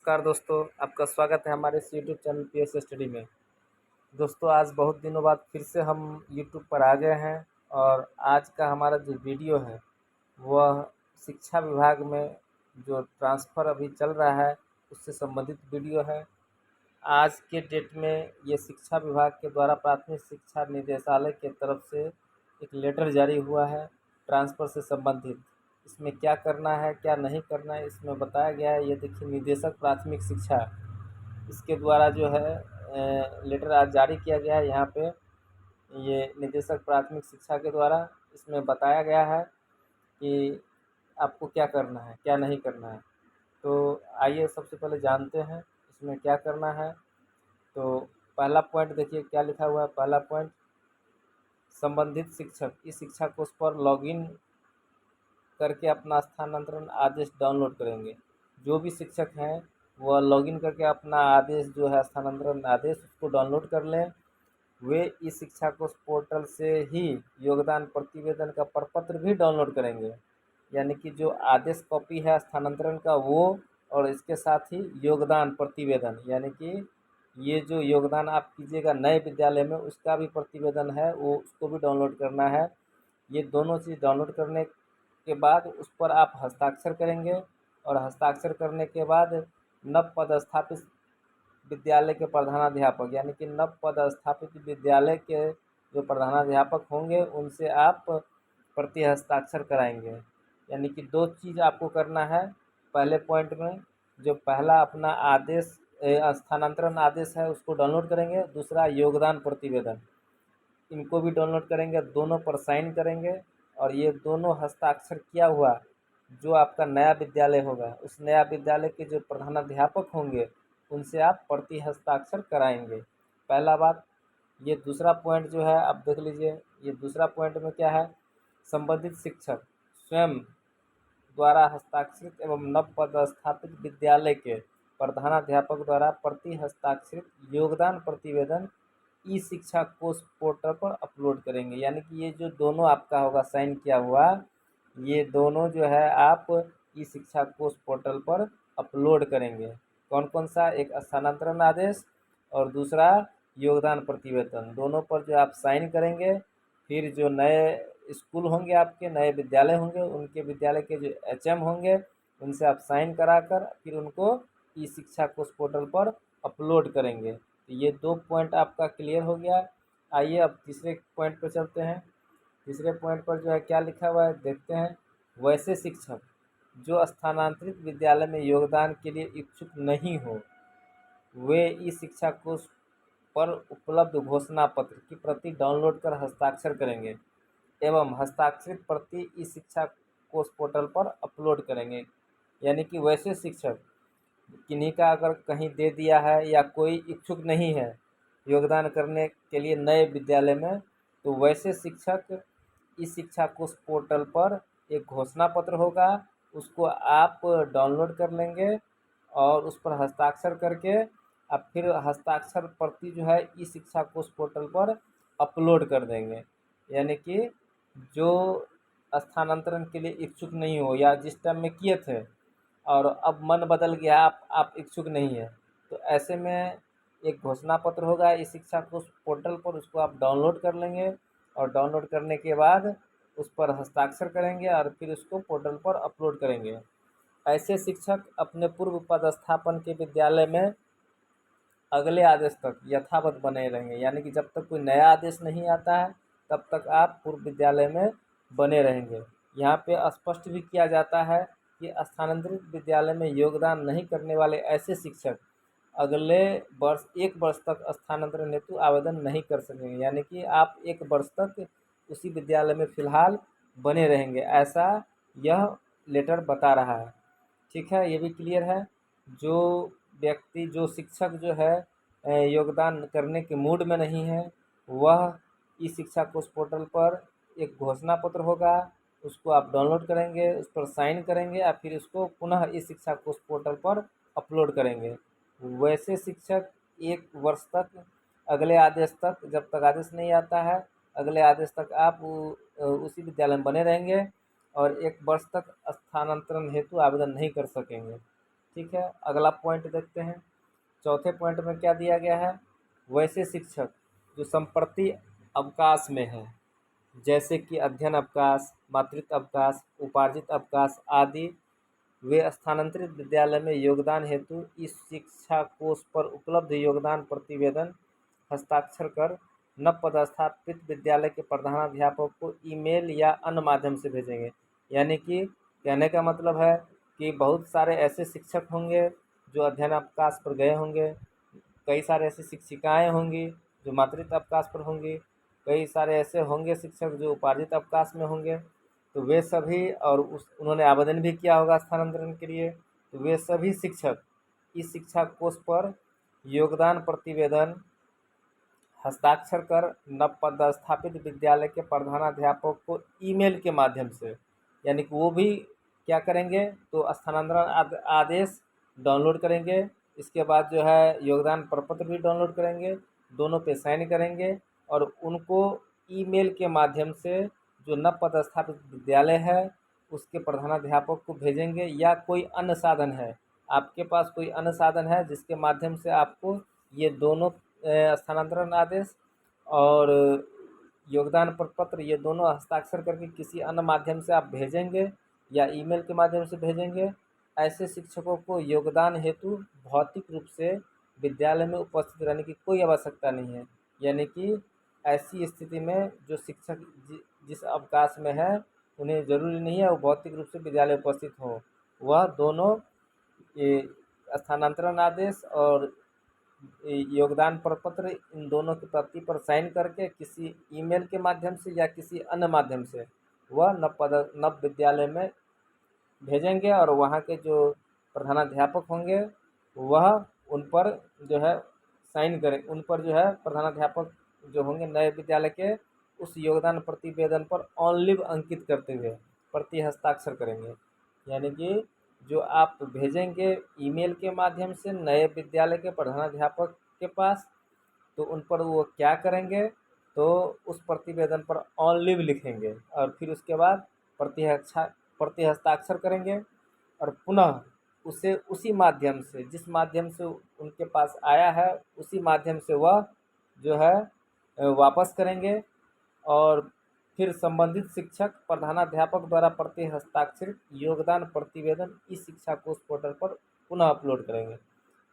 नमस्कार दोस्तों, आपका स्वागत है हमारे इस यूट्यूब चैनल पीएस स्टडी में। दोस्तों, आज बहुत दिनों बाद फिर से हम यूट्यूब पर आ गए हैं और आज का हमारा जो वीडियो है वह शिक्षा विभाग में जो ट्रांसफ़र अभी चल रहा है उससे संबंधित वीडियो है। आज के डेट में ये शिक्षा विभाग के द्वारा प्राथमिक शिक्षा निदेशालय की तरफ से एक लेटर जारी हुआ है ट्रांसफ़र से संबंधित। इसमें क्या करना है, क्या नहीं करना है, इसमें बताया गया है। ये देखिए, निदेशक प्राथमिक शिक्षा, इसके द्वारा जो है लेटर आज जारी किया गया है। यहाँ पे ये निदेशक प्राथमिक शिक्षा के द्वारा इसमें बताया गया है कि आपको क्या करना है, क्या नहीं करना है। तो आइए सबसे पहले जानते हैं इसमें क्या करना है। तो पहला पॉइंट देखिए क्या लिखा हुआ है। पहला पॉइंट, संबंधित शिक्षक इस शिक्षा कोष पर लॉगिन करके अपना स्थानांतरण आदेश डाउनलोड करेंगे। जो भी शिक्षक हैं वह लॉगिन करके अपना आदेश जो है स्थानांतरण आदेश उसको डाउनलोड कर लें। वे इस शिक्षा कोष पोर्टल से ही योगदान प्रतिवेदन का प्रपत्र भी डाउनलोड करेंगे। यानी कि जो आदेश कॉपी है स्थानांतरण का वो, और इसके साथ ही योगदान प्रतिवेदन, यानी कि ये जो योगदान आप कीजिएगा नए विद्यालय में उसका भी प्रतिवेदन है, वो उसको भी डाउनलोड करना है। ये दोनों चीज़ डाउनलोड करने के बाद उस पर आप हस्ताक्षर करेंगे और हस्ताक्षर करने के बाद नव पदस्थापित विद्यालय के प्रधानाध्यापक, यानी कि नव पदस्थापित विद्यालय के जो प्रधानाध्यापक होंगे उनसे आप प्रति हस्ताक्षर कराएंगे। यानी कि दो चीज़ आपको करना है। पहले पॉइंट में जो पहला अपना आदेश स्थानांतरण आदेश है उसको डाउनलोड करेंगे, दूसरा योगदान प्रतिवेदन, इनको भी डाउनलोड करेंगे, दोनों पर साइन करेंगे और ये दोनों हस्ताक्षर किया हुआ जो आपका नया विद्यालय होगा उस नया विद्यालय के जो प्रधानाध्यापक होंगे उनसे आप प्रति हस्ताक्षर कराएंगे। पहला बात ये। दूसरा पॉइंट जो है आप देख लीजिए, ये दूसरा पॉइंट में क्या है, संबंधित शिक्षक स्वयं द्वारा हस्ताक्षरित एवं नव पदस्थापित विद्यालय के प्रधानाध्यापक द्वारा प्रति हस्ताक्षरित योगदान प्रतिवेदन ई शिक्षा कोष पोर्टल पर अपलोड करेंगे। यानी कि ये जो दोनों आपका होगा साइन किया हुआ, ये दोनों जो है आप ई शिक्षा कोष पोर्टल पर अपलोड करेंगे। कौन कौन सा, एक स्थानांतरण आदेश और दूसरा योगदान प्रतिवेदन, दोनों पर जो आप साइन करेंगे। फिर जो नए स्कूल होंगे, आपके नए विद्यालय होंगे, उनके विद्यालय के जो एचएम होंगे उनसे आप साइन कराकर फिर उनको ई शिक्षा कोष पोर्टल पर अपलोड करेंगे। तो ये दो पॉइंट आपका क्लियर हो गया। आइए अब तीसरे पॉइंट पर चलते हैं। तीसरे पॉइंट पर जो है क्या लिखा हुआ है देखते हैं। वैसे शिक्षक जो स्थानांतरित विद्यालय में योगदान के लिए इच्छुक नहीं हो वे इस शिक्षा कोष पर उपलब्ध घोषणा पत्र की प्रति डाउनलोड कर हस्ताक्षर करेंगे एवं हस्ताक्षरित प्रति इस शिक्षा कोष पोर्टल पर अपलोड करेंगे। यानी कि वैसे शिक्षक किन्हीं का अगर कहीं दे दिया है या कोई इच्छुक नहीं है योगदान करने के लिए नए विद्यालय में, तो वैसे शिक्षक इस शिक्षा कोष पोर्टल पर एक घोषणा पत्र होगा, उसको आप डाउनलोड कर लेंगे और उस पर हस्ताक्षर करके आप फिर हस्ताक्षर प्रति जो है ई शिक्षा कोष पोर्टल पर अपलोड कर देंगे। यानी कि जो स्थानांतरण के लिए इच्छुक नहीं हो या जिस टाइम में किए थे और अब मन बदल गया, आप इच्छुक नहीं है, तो ऐसे में एक घोषणा पत्र होगा इस शिक्षा कोष पोर्टल पर, उसको आप डाउनलोड कर लेंगे और डाउनलोड करने के बाद उस पर हस्ताक्षर करेंगे और फिर उसको पोर्टल पर अपलोड करेंगे। ऐसे शिक्षक अपने पूर्व पदस्थापन के विद्यालय में अगले आदेश तक यथावत बने रहेंगे। यानी कि जब तक कोई नया आदेश नहीं आता है तब तक आप पूर्व विद्यालय में बने रहेंगे। यहाँ पे स्पष्ट भी किया जाता है कि स्थानांतरित विद्यालय में योगदान नहीं करने वाले ऐसे शिक्षक अगले वर्ष 1 वर्ष तक स्थानांतरण हेतु आवेदन नहीं कर सकेंगे। यानी कि आप 1 वर्ष तक उसी विद्यालय में फ़िलहाल बने रहेंगे, ऐसा यह लेटर बता रहा है। ठीक है, ये भी क्लियर है। जो व्यक्ति, जो शिक्षक जो है योगदान करने के मूड में नहीं है, वह ई शिक्षा कोष पोर्टल पर एक घोषणा पत्र होगा, उसको आप डाउनलोड करेंगे, उस पर साइन करेंगे और फिर उसको पुनः ई शिक्षा कोष पोर्टल पर अपलोड करेंगे। वैसे शिक्षक 1 वर्ष तक, अगले आदेश तक, जब तक आदेश नहीं आता है अगले आदेश तक आप उसी विद्यालय में बने रहेंगे और 1 वर्ष तक स्थानांतरण हेतु आवेदन नहीं कर सकेंगे। ठीक है, अगला पॉइंट देखते हैं। चौथे पॉइंट में क्या दिया गया है, वैसे शिक्षक जो संप्रति अवकाश में है, जैसे कि अध्ययन अवकाश, मातृत्व अवकाश, उपार्जित अवकाश आदि, वे स्थानांतरित विद्यालय में योगदान हेतु इस शिक्षा कोष पर उपलब्ध योगदान प्रतिवेदन हस्ताक्षर कर नव पदस्थापित विद्यालय के प्रधानाध्यापक को ईमेल या अन्य माध्यम से भेजेंगे। यानी कि कहने का मतलब है कि बहुत सारे ऐसे शिक्षक होंगे जो अध्ययन अवकाश पर गए होंगे, कई सारे ऐसी शिक्षिकाएं होंगी जो मातृत्व अवकाश पर होंगी, कई सारे ऐसे होंगे शिक्षक जो उपार्जित अवकाश में होंगे। तो वे सभी, और उन्होंने आवेदन भी किया होगा स्थानांतरण के लिए, तो वे सभी शिक्षक इस शिक्षा कोष पर योगदान प्रतिवेदन हस्ताक्षर कर नव पदस्थापित विद्यालय के प्रधानाध्यापक को ईमेल के माध्यम से, यानी कि वो भी क्या करेंगे, तो स्थानांतरण आदेश डाउनलोड करेंगे, इसके बाद जो है योगदान प्रपत्र भी डाउनलोड करेंगे, दोनों पे साइन करेंगे और उनको ईमेल के माध्यम से जो नव पदस्थापित विद्यालय है उसके प्रधानाध्यापक को भेजेंगे। या कोई अन्य साधन है, आपके पास कोई अन्य साधन है जिसके माध्यम से आपको ये दोनों स्थानांतरण आदेश और योगदान प्रपत्र ये दोनों हस्ताक्षर करके किसी अन्य माध्यम से आप भेजेंगे या ईमेल के माध्यम से भेजेंगे, ऐसे शिक्षकों को योगदान हेतु भौतिक रूप से विद्यालय में उपस्थित रहने की कोई आवश्यकता नहीं है। यानी कि ऐसी स्थिति में जो शिक्षक जिस अवकाश में है उन्हें ज़रूरी नहीं है वो भौतिक रूप से विद्यालय उपस्थित हो, वह दोनों स्थानांतरण आदेश और योगदान प्रपत्र इन दोनों की प्रति पर साइन करके किसी ईमेल के माध्यम से या किसी अन्य माध्यम से वह नव विद्यालय में भेजेंगे और वहाँ के जो प्रधानाध्यापक होंगे वह उन पर जो है साइन करें, उन पर जो है प्रधानाध्यापक जो होंगे नए विद्यालय के उस योगदान प्रतिवेदन पर ऑन लीव अंकित करते हुए प्रति हस्ताक्षर करेंगे। यानी कि जो आप भेजेंगे ईमेल के माध्यम से नए विद्यालय के प्रधानाध्यापक के पास, तो उन पर वो क्या करेंगे, तो उस प्रतिवेदन पर ऑन लीव लिखेंगे और फिर उसके बाद प्रति हस्ताक्षर करेंगे और पुनः उसे उसी माध्यम से, जिस माध्यम से उनके पास आया है उसी माध्यम से वह जो है वापस करेंगे और फिर संबंधित शिक्षक प्रधानाध्यापक द्वारा प्रति हस्ताक्षरित योगदान प्रतिवेदन इस शिक्षा कोष पोर्टल पर पुनः अपलोड करेंगे।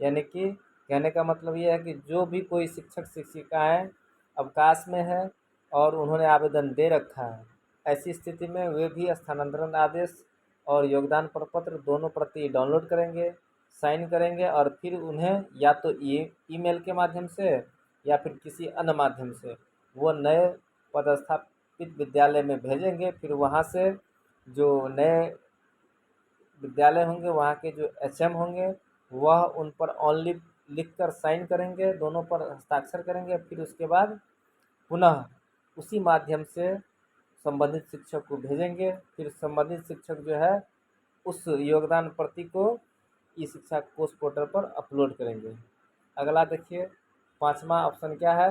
यानी कि कहने का मतलब ये है कि जो भी कोई शिक्षक शिक्षिकाएं अवकाश में है और उन्होंने आवेदन दे रखा है, ऐसी स्थिति में वे भी स्थानांतरण आदेश और योगदान प्रपत्र दोनों प्रति डाउनलोड करेंगे, साइन करेंगे और फिर उन्हें या तो ईमेल के माध्यम से या फिर किसी अन्य माध्यम से वो नए पदस्थापित विद्यालय में भेजेंगे। फिर वहाँ से जो नए विद्यालय होंगे वहाँ के जो एचएम होंगे वह उन पर ऑनली लिखकर साइन करेंगे, दोनों पर हस्ताक्षर करेंगे, फिर उसके बाद पुनः उसी माध्यम से संबंधित शिक्षक को भेजेंगे। फिर संबंधित शिक्षक जो है उस योगदान प्रति को ई शिक्षा कोष पोर्टल पर अपलोड करेंगे। अगला देखिए, पांचवा ऑप्शन क्या है,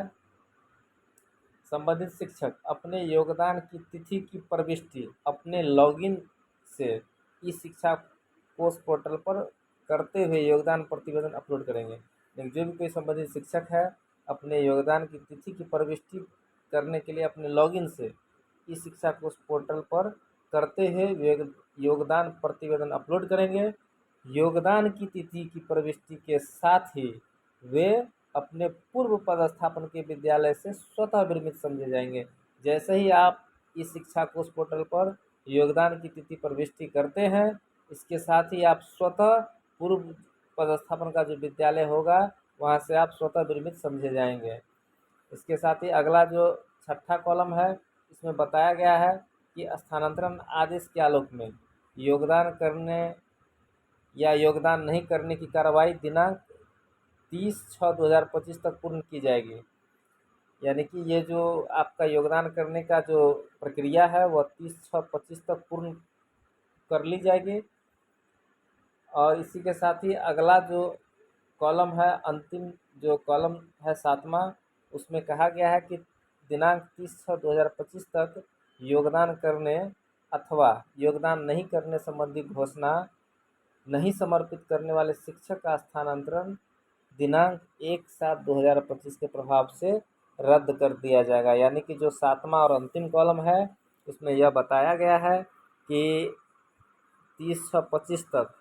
संबंधित शिक्षक अपने योगदान की तिथि की प्रविष्टि अपने लॉगिन से ई शिक्षा कोष पोर्टल पर करते हुए योगदान प्रतिवेदन अपलोड करेंगे। लेकिन जो भी कोई संबंधित शिक्षक है अपने योगदान की तिथि की प्रविष्टि करने के लिए अपने लॉगिन से ई शिक्षा कोष पोर्टल पर करते हुए योगदान प्रतिवेदन अपलोड करेंगे। योगदान की तिथि की प्रविष्टि के साथ ही वे अपने पूर्व पदस्थापन के विद्यालय से स्वतः विरमित समझे जाएंगे। जैसे ही आप इस शिक्षा कोष पोर्टल पर योगदान की तिथि प्रविष्टि करते हैं, इसके साथ ही आप स्वतः पूर्व पदस्थापन का जो विद्यालय होगा वहाँ से आप स्वतः विरमित समझे जाएंगे। इसके साथ ही अगला जो छठा कॉलम है इसमें बताया गया है कि स्थानांतरण आदेश के आलोक में योगदान करने या योगदान नहीं करने की कार्रवाई दिनांक 30/6/2025 तक पूर्ण की जाएगी। यानी कि ये जो आपका योगदान करने का जो प्रक्रिया है वह 30/6/25 तक पूर्ण कर ली जाएगी। और इसी के साथ ही अगला जो कॉलम है, अंतिम जो कॉलम है सातवां, उसमें कहा गया है कि दिनांक 30/6/2025 तक योगदान करने अथवा योगदान नहीं करने संबंधी घोषणा नहीं समर्पित करने वाले शिक्षक का स्थानांतरण दिनांक 1/7/2025 के प्रभाव से रद्द कर दिया जाएगा। यानी कि जो 7वां और अंतिम कॉलम है उसमें यह बताया गया है कि 30/6/25 तक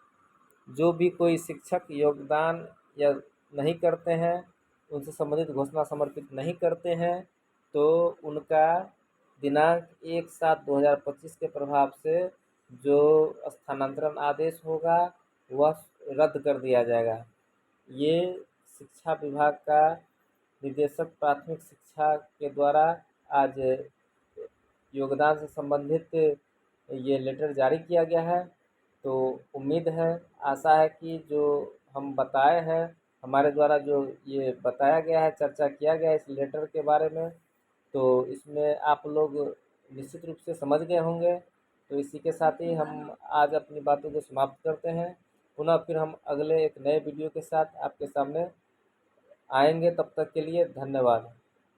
जो भी कोई शिक्षक योगदान या नहीं करते हैं, उनसे संबंधित घोषणा समर्पित नहीं करते हैं, तो उनका दिनांक 1/7/2025 के प्रभाव से जो स्थानांतरण आदेश होगा वह रद्द कर दिया जाएगा। ये शिक्षा विभाग का निदेशक प्राथमिक शिक्षा के द्वारा आज योगदान से संबंधित ये लेटर जारी किया गया है। तो उम्मीद है, आशा है कि जो हम बताए हैं, हमारे द्वारा जो ये बताया गया है, चर्चा किया गया है इस लेटर के बारे में, तो इसमें आप लोग निश्चित रूप से समझ गए होंगे। तो इसी के साथ ही हम आज अपनी बातों को समाप्त करते हैं। पुनः फिर हम अगले एक नए वीडियो के साथ आपके सामने आएंगे। तब तक के लिए धन्यवाद।